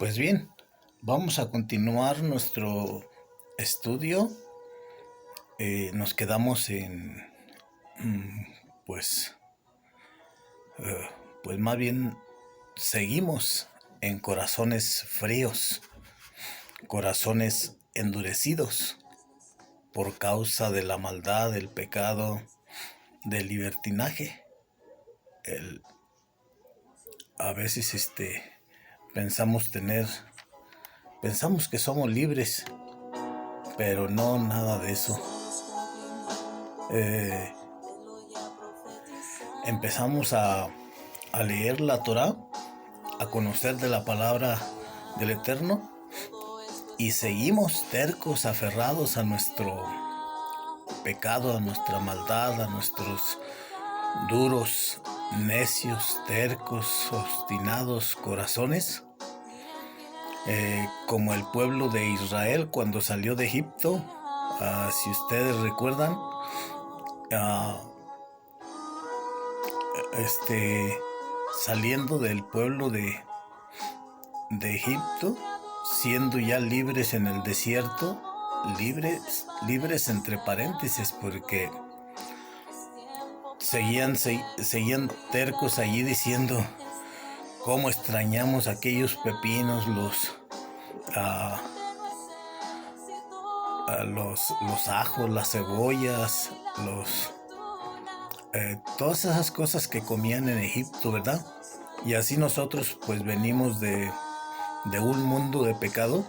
Pues bien, vamos a continuar nuestro estudio. Nos quedamos en, mm, pues, pues más bien seguimos en corazones fríos, corazones endurecidos por causa de la maldad, del pecado, del libertinaje. El, a veces pensamos tener, pensamos que somos libres, pero no, nada de eso. Eh, Empezamos a leer la Torá, a conocer de la palabra del Eterno y seguimos tercos, aferrados a nuestro pecado, a nuestra maldad, a nuestros duros, necios, tercos, obstinados corazones, como el pueblo de Israel cuando salió de Egipto. Si ustedes recuerdan, saliendo del pueblo de Egipto, siendo ya libres en el desierto, libres entre paréntesis, porque seguían tercos allí diciendo cómo extrañamos aquellos pepinos, los ajos, las cebollas, todas esas cosas que comían en Egipto, ¿verdad? Y así nosotros pues venimos de un mundo de pecado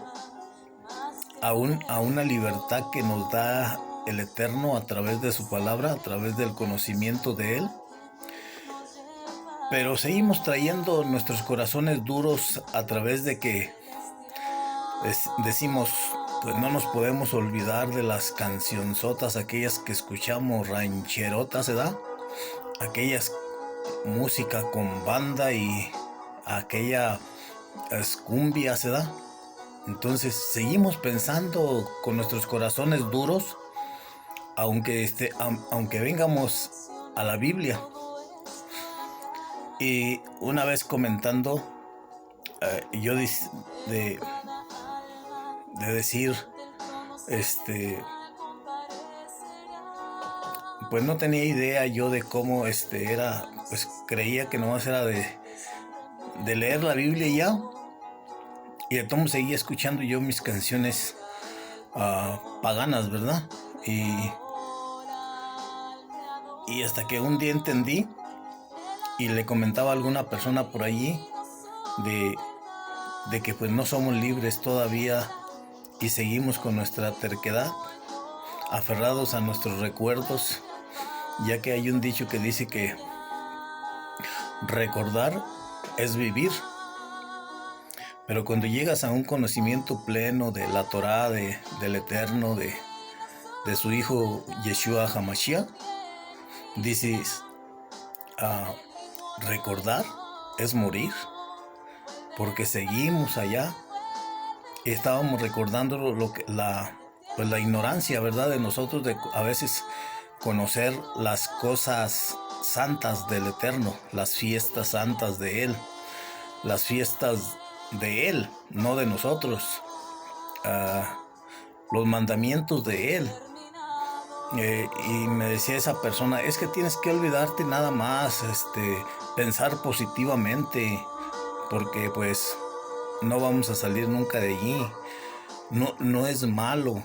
a una libertad que nos da el Eterno a través de su palabra, a través del conocimiento de Él. Pero seguimos trayendo nuestros corazones duros a través de que decimos, pues no nos podemos olvidar de las cancionzotas, aquellas que escuchamos, rancherotas, ¿verdad? Aquellas música con banda y aquella cumbia, ¿verdad? Entonces seguimos pensando con nuestros corazones duros, aunque vengamos a la Biblia. Y una vez comentando, yo de decir, pues no tenía idea yo de cómo era, pues creía que nomás era de leer la Biblia y ya. Y de todo seguía escuchando yo mis canciones paganas, ¿verdad? Y hasta que un día entendí y le comentaba a alguna persona por allí de que pues no somos libres todavía y seguimos con nuestra terquedad, aferrados a nuestros recuerdos, ya que hay un dicho que dice que recordar es vivir. Pero cuando llegas a un conocimiento pleno de la Torá, del Eterno, de su Hijo Yeshua HaMashiach, dices, recordar es morir, porque seguimos allá y estábamos recordando la ignorancia, ¿verdad?, de nosotros de a veces conocer las cosas santas del Eterno, las fiestas santas de Él, las fiestas de Él, no de nosotros, los mandamientos de Él. Y me decía esa persona, es que tienes que olvidarte nada más, pensar positivamente, porque pues no vamos a salir nunca de allí. No es malo.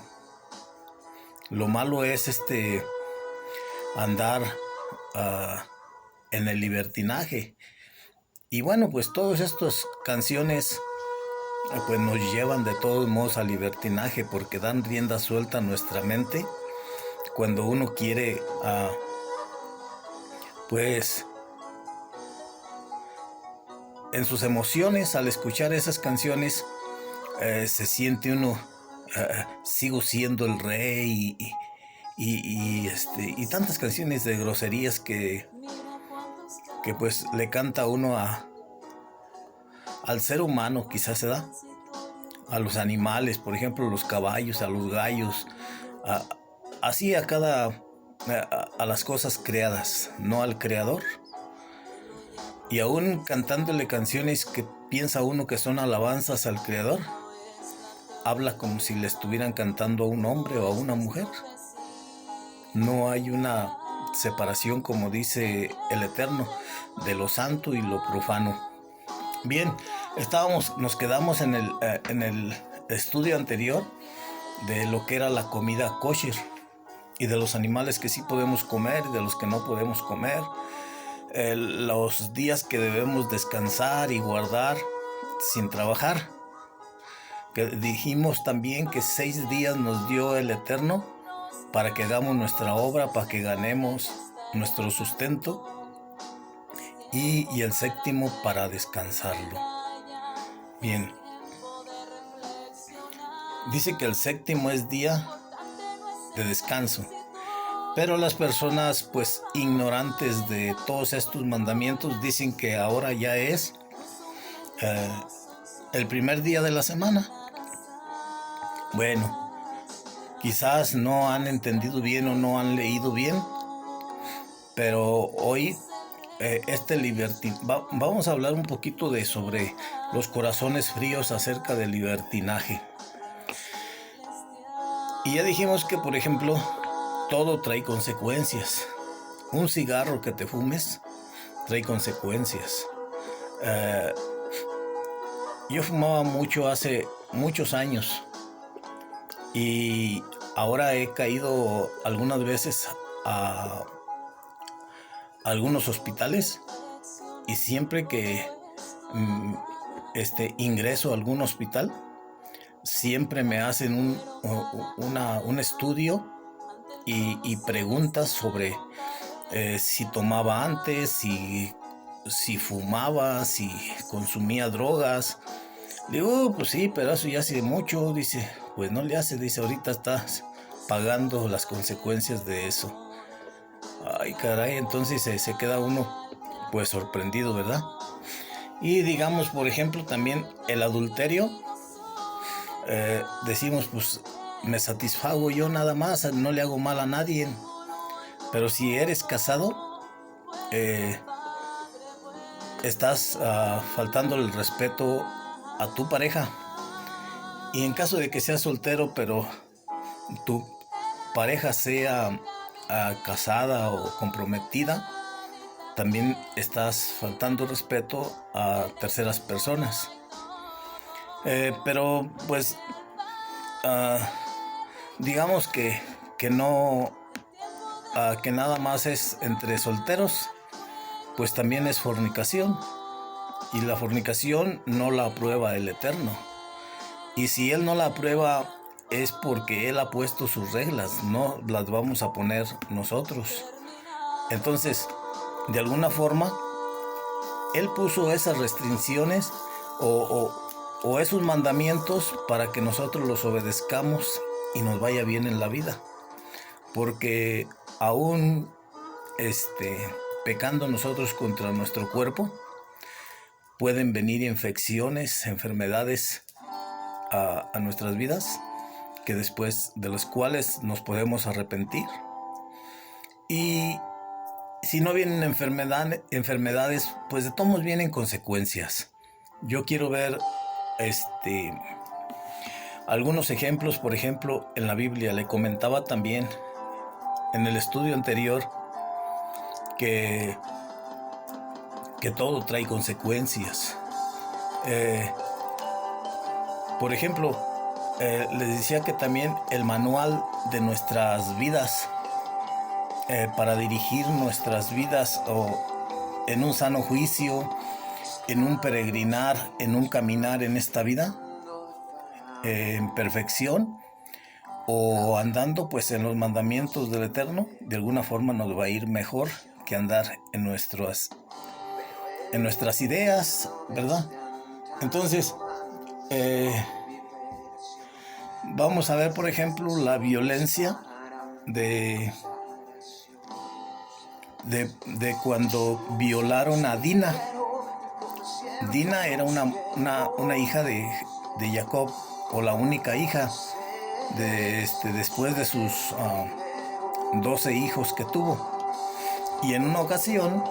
Lo malo es andar en el libertinaje. Y bueno, pues todas estas canciones pues nos llevan de todos modos al libertinaje, porque dan rienda suelta a nuestra mente cuando uno quiere pues en sus emociones. Al escuchar esas canciones se siente uno, sigo siendo el rey, y tantas canciones de groserías que pues le canta uno al ser humano, quizás se da, a los animales, por ejemplo, los caballos, a los gallos, así a las cosas creadas, no al creador. Y aún cantándole canciones que piensa uno que son alabanzas al Creador, habla como si le estuvieran cantando a un hombre o a una mujer. No hay una separación, como dice el Eterno, de lo santo y lo profano. Bien, nos quedamos en el estudio anterior de lo que era la comida kosher y de los animales que sí podemos comer y de los que no podemos comer, los días que debemos descansar y guardar sin trabajar. Que dijimos también que 6 días nos dio el Eterno para que hagamos nuestra obra, para que ganemos nuestro sustento, y el séptimo para descansarlo. Bien, dice que el séptimo es día de descanso, pero las personas pues ignorantes de todos estos mandamientos dicen que ahora ya es el primer día de la semana. Bueno, quizás no han entendido bien o no han leído bien, pero hoy vamos a hablar un poquito sobre los corazones fríos acerca del libertinaje. Y ya dijimos que, por ejemplo, todo trae consecuencias. Un cigarro que te fumes trae consecuencias. Yo fumaba mucho hace muchos años y ahora he caído algunas veces a algunos hospitales, y siempre que ingreso a algún hospital, siempre me hacen un estudio y preguntas sobre si tomaba antes, si fumaba, si consumía drogas. Digo, pues sí, pero eso ya hace mucho. Dice, pues no le hace, dice, ahorita estás pagando las consecuencias de eso. Ay, caray, entonces se queda uno pues sorprendido, ¿verdad? Y digamos, por ejemplo, también el adulterio. Decimos, pues me satisfago yo nada más, no le hago mal a nadie. Pero si eres casado, estás faltando el respeto a tu pareja. Y en caso de que seas soltero, pero tu pareja sea casada o comprometida, también estás faltando respeto a terceras personas. Pero pues digamos que no, que nada más es entre solteros, pues también es fornicación, y la fornicación no la aprueba el Eterno. Y si Él no la aprueba es porque Él ha puesto sus reglas, no las vamos a poner nosotros. Entonces, de alguna forma, Él puso esas restricciones o esos mandamientos para que nosotros los obedezcamos y nos vaya bien en la vida. Porque aún pecando nosotros contra nuestro cuerpo, pueden venir infecciones, enfermedades a nuestras vidas, que después de las cuales nos podemos arrepentir. Y si no vienen enfermedades, pues de todos vienen consecuencias. Yo quiero ver algunos ejemplos. Por ejemplo, en la Biblia le comentaba también en el estudio anterior que todo trae consecuencias. Por ejemplo, les decía que también el manual de nuestras vidas, para dirigir nuestras vidas en un sano juicio, en un peregrinar, en un caminar en esta vida, en perfección, o andando pues en los mandamientos del Eterno, de alguna forma nos va a ir mejor que andar en nuestras ideas, ¿verdad? Entonces, vamos a ver, por ejemplo, la violencia de cuando violaron a Dina. Dina era una hija de Jacob, o la única hija después de sus 12 hijos que tuvo. Y en una ocasión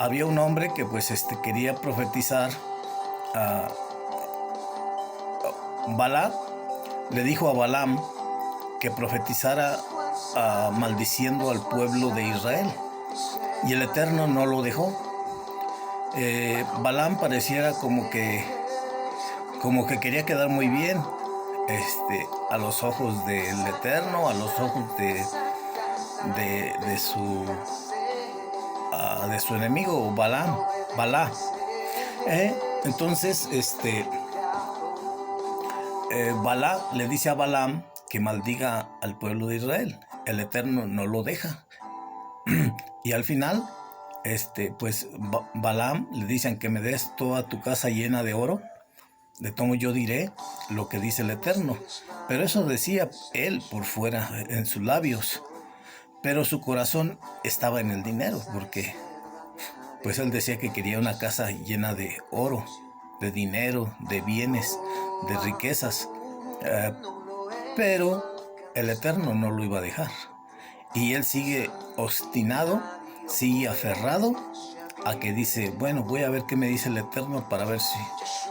había un hombre que pues quería profetizar. a Balá le dijo a Balaam que profetizara maldiciendo al pueblo de Israel, y el Eterno no lo dejó. Balaam pareciera como que quería quedar muy bien a los ojos del Eterno, a los ojos de su enemigo Balá. Entonces Balá le dice a Balaam que maldiga al pueblo de Israel. El Eterno no lo deja. Y al final, pues Balaam le dicen que me des toda tu casa llena de oro. De todo yo diré lo que dice el Eterno. Pero eso decía él por fuera, en sus labios. Pero su corazón estaba en el dinero, porque pues él decía que quería una casa llena de oro, de dinero, de bienes, de riquezas. Pero el Eterno no lo iba a dejar. Y él sigue obstinado, sigue aferrado a que dice, bueno, voy a ver qué me dice el Eterno para ver si,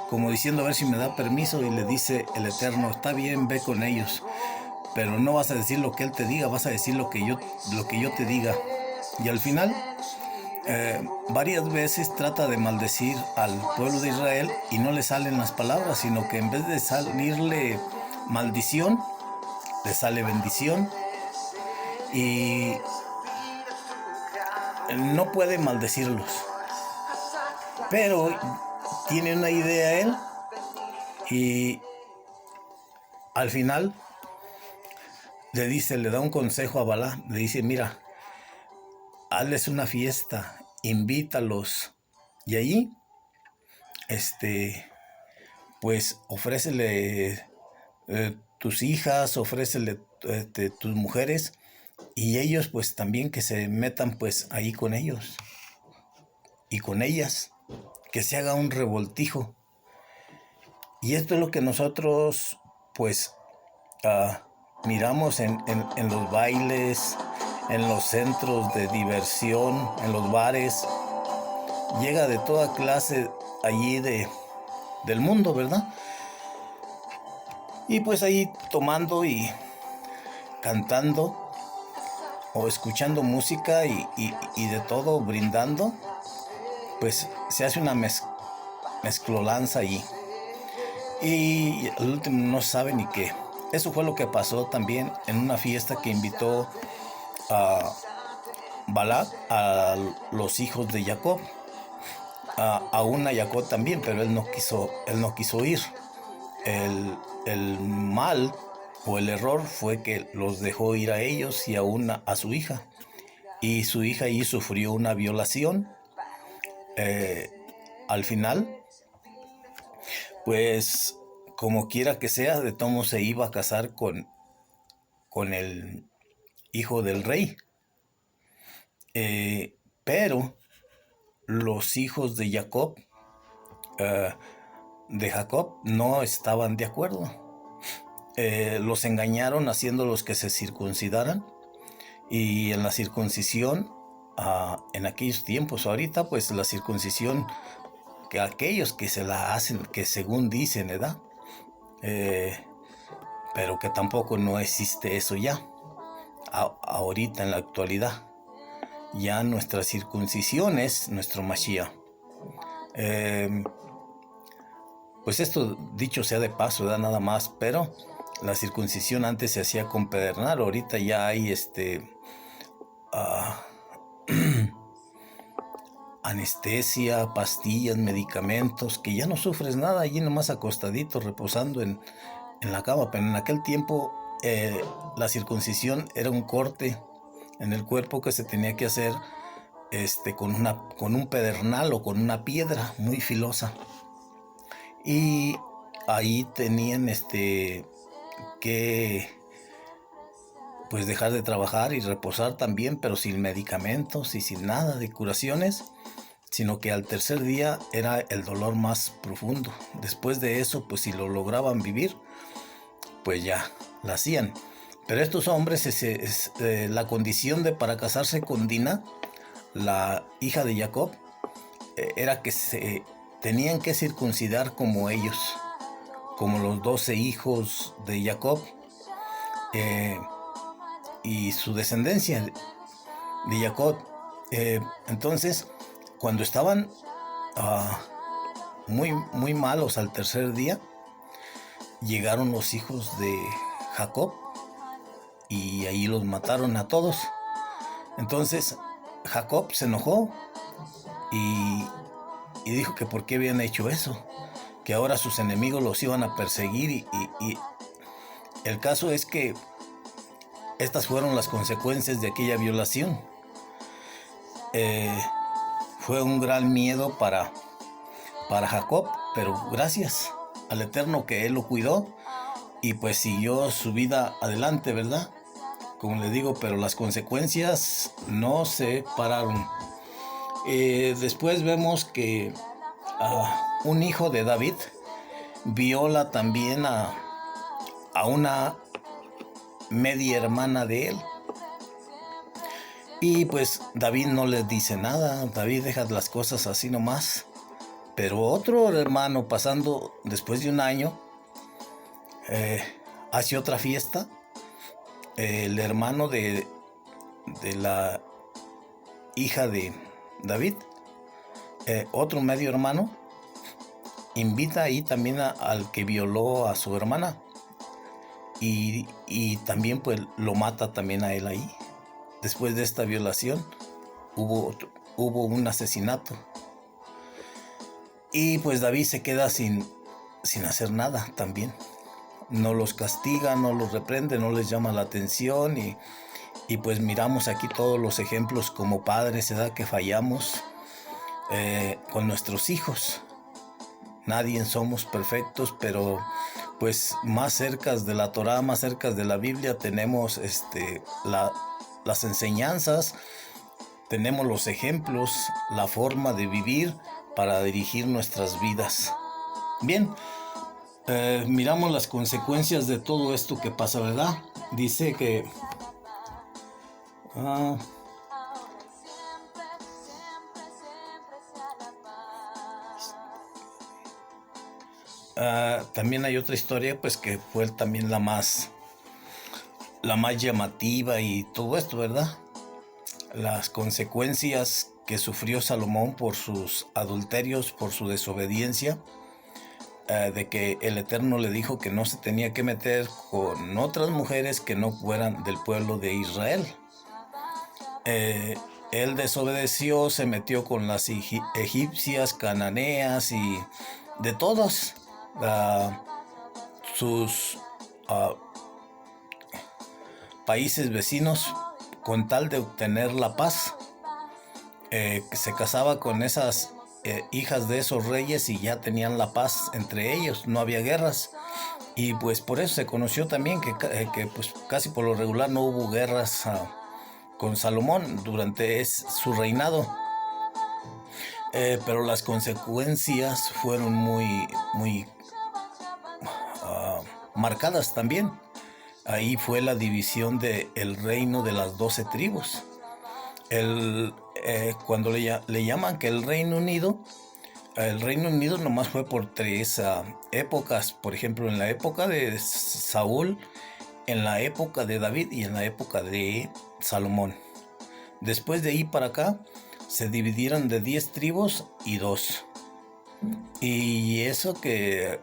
como diciendo, a ver si me da permiso. Y le dice el Eterno, está bien, ve con ellos, pero no vas a decir lo que él te diga, vas a decir lo que yo te diga. Y al final, varias veces trata de maldecir al pueblo de Israel y no le salen las palabras, sino que en vez de salirle maldición, le sale bendición. Y no puede maldecirlos, pero tiene una idea él, y al final le da un consejo a Balá. Le dice, mira, hazles una fiesta, invítalos, y allí pues ofrécele tus hijas, ofrécele tus mujeres, y ellos pues también que se metan pues ahí con ellos y con ellas, que se haga un revoltijo. Y esto es lo que nosotros pues miramos en los bailes, en los centros de diversión, en los bares. Llega de toda clase allí del mundo, ¿verdad? Y pues ahí tomando y cantando o escuchando música y de todo, brindando, pues se hace una mezclolanza allí. Y al último no sabe ni qué. Eso fue lo que pasó también en una fiesta que invitó a Balac a los hijos de Jacob, aún a Jacob también, pero él no quiso ir. El mal o el error fue que los dejó ir a ellos y aún a su hija, y su hija ahí sufrió una violación. Al final, pues como quiera que sea, de tomo se iba a casar con el hijo del rey. Pero los hijos de Jacob no estaban de acuerdo. Los engañaron haciéndolos que se circuncidaran, y en la circuncisión, en aquellos tiempos, ahorita pues la circuncisión, que aquellos que se la hacen, que según dicen, ¿verdad? Pero que tampoco no existe eso ya, ahorita en la actualidad. Ya nuestra circuncisión es nuestro Mashiach. Pues esto dicho sea de paso, ¿verdad? Nada más, pero la circuncisión antes se hacía con pedernal, ahorita ya hay anestesia, pastillas, medicamentos, que ya no sufres nada, allí nomás acostadito, reposando en la cama. Pero en aquel tiempo la circuncisión era un corte en el cuerpo que se tenía que hacer con un pedernal o con una piedra muy filosa. Y ahí tenían que pues dejar de trabajar y reposar también, pero sin medicamentos y sin nada de curaciones, sino que al tercer día era el dolor más profundo. Después de eso, pues si lo lograban vivir, pues ya la hacían. Pero estos hombres, la condición para casarse con Dina, la hija de Jacob, era que se tenían que circuncidar como ellos, como los 12 hijos de Jacob, eh, y su descendencia de Jacob. Entonces, cuando estaban ah, muy malos al tercer día, llegaron los hijos de Jacob y ahí los mataron a todos. Entonces Jacob se enojó y, y dijo que por qué habían hecho eso, que ahora sus enemigos los iban a perseguir y el caso es que estas fueron las consecuencias de aquella violación. Fue un gran miedo para Jacob, pero gracias al Eterno que él lo cuidó y pues siguió su vida adelante, ¿verdad? Como le digo, pero las consecuencias no se pararon. Después vemos que un hijo de David viola también a una media hermana de él. Y pues David no les dice nada, David deja las cosas así nomás. Pero otro hermano, pasando después de un año, hace otra fiesta. El hermano de la hija de David, otro medio hermano, invita ahí también al que violó a su hermana y también pues lo mata también a él ahí. Después de esta violación hubo un asesinato y pues David se queda sin hacer nada también. No los castiga, no los reprende, no les llama la atención y pues miramos aquí todos los ejemplos como padres, ¿verdad? Que fallamos con nuestros hijos. Nadie somos perfectos, pero pues más cerca de la Torá, más cerca de la Biblia tenemos las enseñanzas, tenemos los ejemplos, la forma de vivir para dirigir nuestras vidas. Bien, miramos las consecuencias de todo esto que pasa, ¿verdad? Dice que también hay otra historia, pues que fue también la más llamativa y todo esto, ¿verdad? Las consecuencias que sufrió Salomón por sus adulterios, por su desobediencia, de que el Eterno le dijo que no se tenía que meter con otras mujeres que no fueran del pueblo de Israel. Él desobedeció, se metió con las egipcias, cananeas y de todas sus países vecinos con tal de obtener la paz. Se casaba con esas hijas de esos reyes y ya tenían la paz entre ellos, no había guerras. Y pues por eso se conoció también que pues casi por lo regular no hubo guerras con Salomón durante su reinado. Pero las consecuencias fueron muy marcadas también. Ahí fue la división del reino de las 12 tribus. Cuando le llaman que el Reino Unido nomás fue por 3 épocas. Por ejemplo, en la época de Saúl, en la época de David y en la época de Salomón. Después de ahí para acá se dividieron de 10 tribus y 2. Y eso que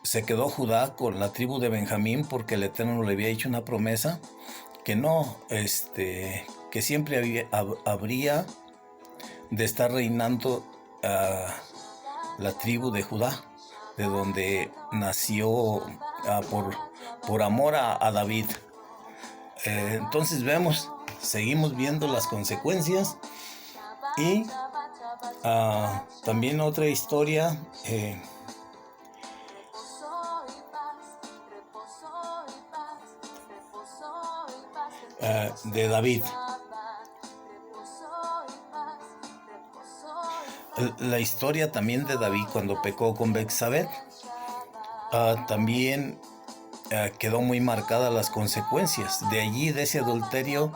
se quedó Judá con la tribu de Benjamín porque el Eterno le había hecho una promesa que no, que siempre habría de estar reinando la tribu de Judá, de donde nació por amor a David. Entonces seguimos viendo las consecuencias y también otra historia de David. La historia también de David cuando pecó con Betsabé, también quedó muy marcadas las consecuencias. De allí, de ese adulterio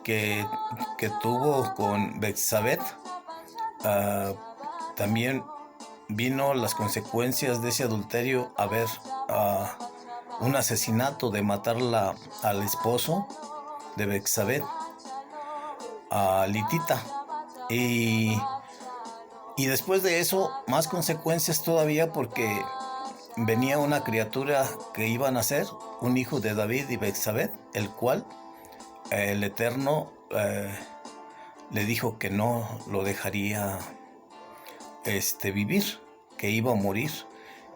que tuvo con Betsabé, ah, también vino las consecuencias de ese adulterio a ver un asesinato de matarla al esposo de Betsabé, a Litita. Y, y después de eso, más consecuencias todavía porque venía una criatura que iba a nacer, un hijo de David y Betsabé, el cual el Eterno le dijo que no lo dejaría vivir, que iba a morir.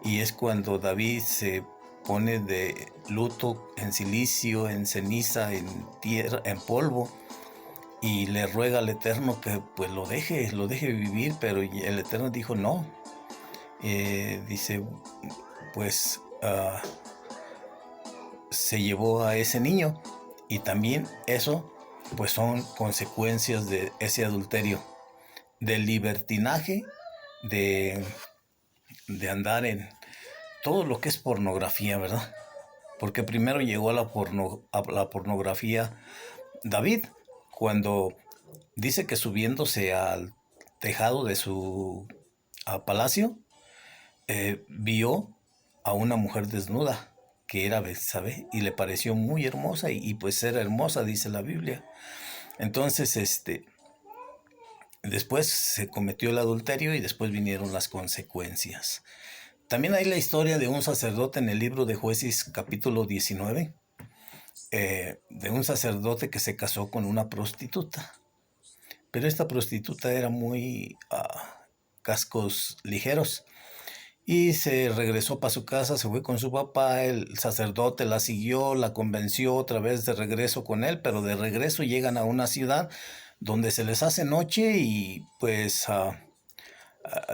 Y es cuando David se pone de luto en silicio, en ceniza, en tierra, en polvo, y le ruega al Eterno que pues lo deje vivir, pero el Eterno dijo no. Dice, pues se llevó a ese niño, y también eso pues son consecuencias de ese adulterio, del libertinaje, de, de andar en todo lo que es pornografía, ¿verdad? Porque primero llegó a la pornografía David, cuando dice que subiéndose al tejado de su palacio, vio a una mujer desnuda, que era Betsabé, y le pareció muy hermosa, y pues era hermosa, dice la Biblia. Entonces, después se cometió el adulterio y después vinieron las consecuencias. También hay la historia de un sacerdote en el libro de Jueces capítulo 19, de un sacerdote que se casó con una prostituta. Pero esta prostituta era muy cascos ligeros, y se regresó para su casa, se fue con su papá. El sacerdote la siguió, la convenció otra vez de regreso con él, pero de regreso llegan a una ciudad donde se les hace noche, y pues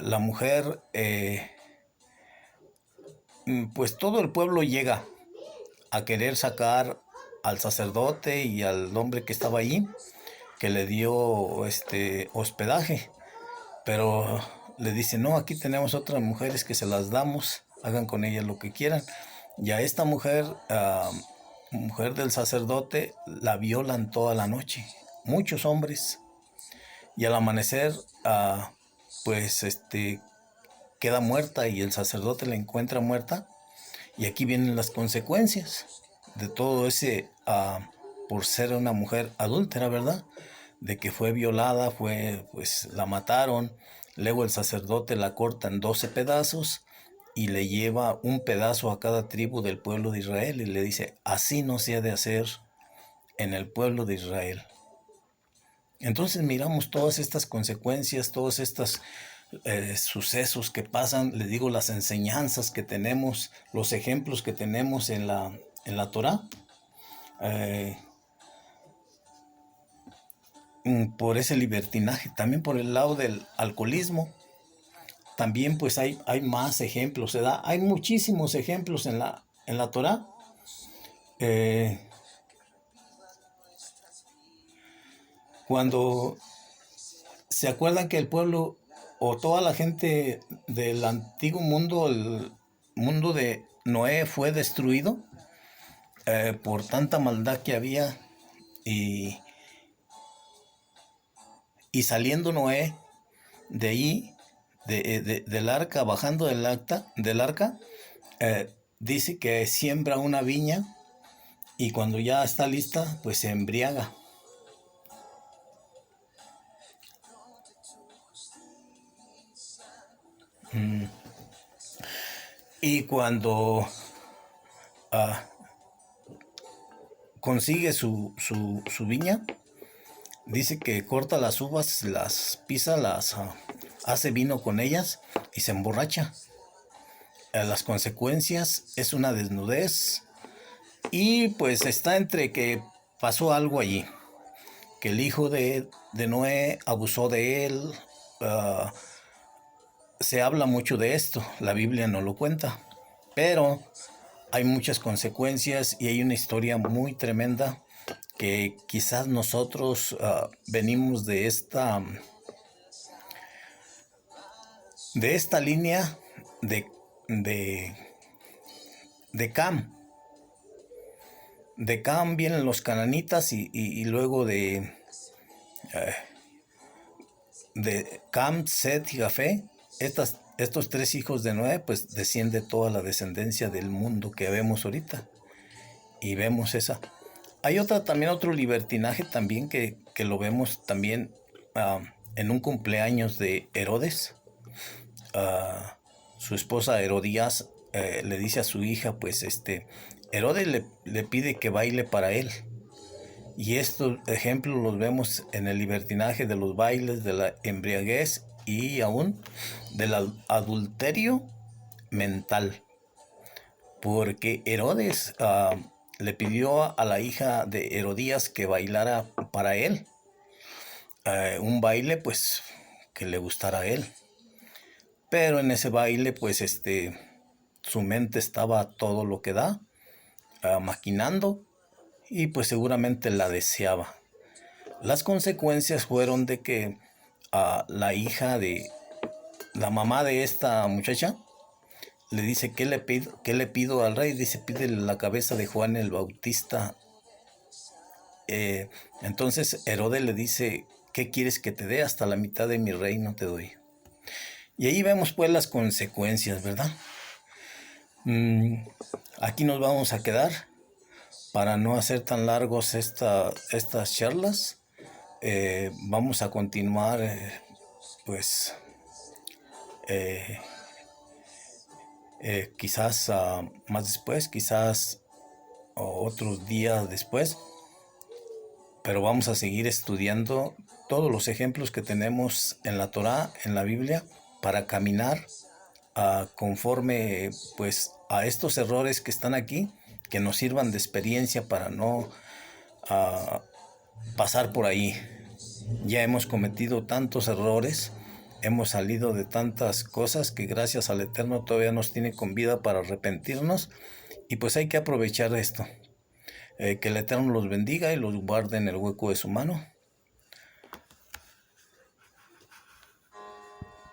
la mujer, pues todo el pueblo llega a querer sacar al sacerdote y al hombre que estaba ahí, que le dio hospedaje, pero le dice, no, aquí tenemos otras mujeres que se las damos, hagan con ellas lo que quieran. Y a esta mujer, mujer del sacerdote, la violan toda la noche, muchos hombres, y al amanecer, pues queda muerta, y el sacerdote la encuentra muerta. Y aquí vienen las consecuencias de todo ese, por ser una mujer adúltera, ¿verdad? De que fue violada, pues la mataron. Luego el sacerdote la corta en 12 pedazos y le lleva un pedazo a cada tribu del pueblo de Israel, y le dice, así no se ha de hacer en el pueblo de Israel. Entonces miramos todas estas consecuencias, todos estos sucesos que pasan, le digo, las enseñanzas que tenemos, los ejemplos que tenemos en la Torá, por ese libertinaje. También por el lado del alcoholismo, también pues hay más ejemplos, se da, hay muchísimos ejemplos en la Torá. Cuando se acuerdan que el pueblo o toda la gente del antiguo mundo, el mundo de Noé, fue destruido por tanta maldad que había, y, y saliendo Noé de ahí, del arca, bajando del arca, dice que siembra una viña, y cuando ya está lista, pues se embriaga. Y cuando consigue su viña, dice que corta las uvas, las pisa, las hace vino con ellas y se emborracha. Las consecuencias es una desnudez, y pues está entre que pasó algo allí, que el hijo de Noé abusó de él. Se habla mucho de esto, la Biblia no lo cuenta, pero hay muchas consecuencias, y hay una historia muy tremenda que quizás nosotros venimos de esta línea de, de, de Cam. De Cam vienen los cananitas, y luego de Cam, Set y Jafé, estos tres hijos de Noé, pues desciende toda la descendencia del mundo que vemos ahorita. Y vemos esa. Hay también otro libertinaje también que lo vemos también en un cumpleaños de Herodes. Su esposa Herodías le dice a su hija, pues Herodes le pide que baile para él. Y estos ejemplos los vemos en el libertinaje de los bailes, de la embriaguez y aún del adulterio mental. Porque Herodes le pidió a la hija de Herodías que bailara para él. Un baile pues que le gustara a él. Pero en ese baile pues su mente estaba a todo lo que da, maquinando, y pues seguramente la deseaba. Las consecuencias fueron de que la mamá de esta muchacha le dice, ¿qué le pido al rey? Dice, pídele la cabeza de Juan el Bautista. Entonces Herodes le dice, ¿qué quieres que te dé? Hasta la mitad de mi reino te doy. Y ahí vemos pues las consecuencias, ¿verdad? Aquí nos vamos a quedar para no hacer tan largos estas charlas. Vamos a continuar pues quizás más después, quizás otros días después, pero vamos a seguir estudiando todos los ejemplos que tenemos en la Torá, en la Biblia, para caminar conforme pues a estos errores que están aquí, que nos sirvan de experiencia para no pasar por ahí. Ya hemos cometido tantos errores, hemos salido de tantas cosas que gracias al Eterno todavía nos tiene con vida para arrepentirnos, y pues hay que aprovechar esto. Que el Eterno los bendiga y los guarde en el hueco de su mano.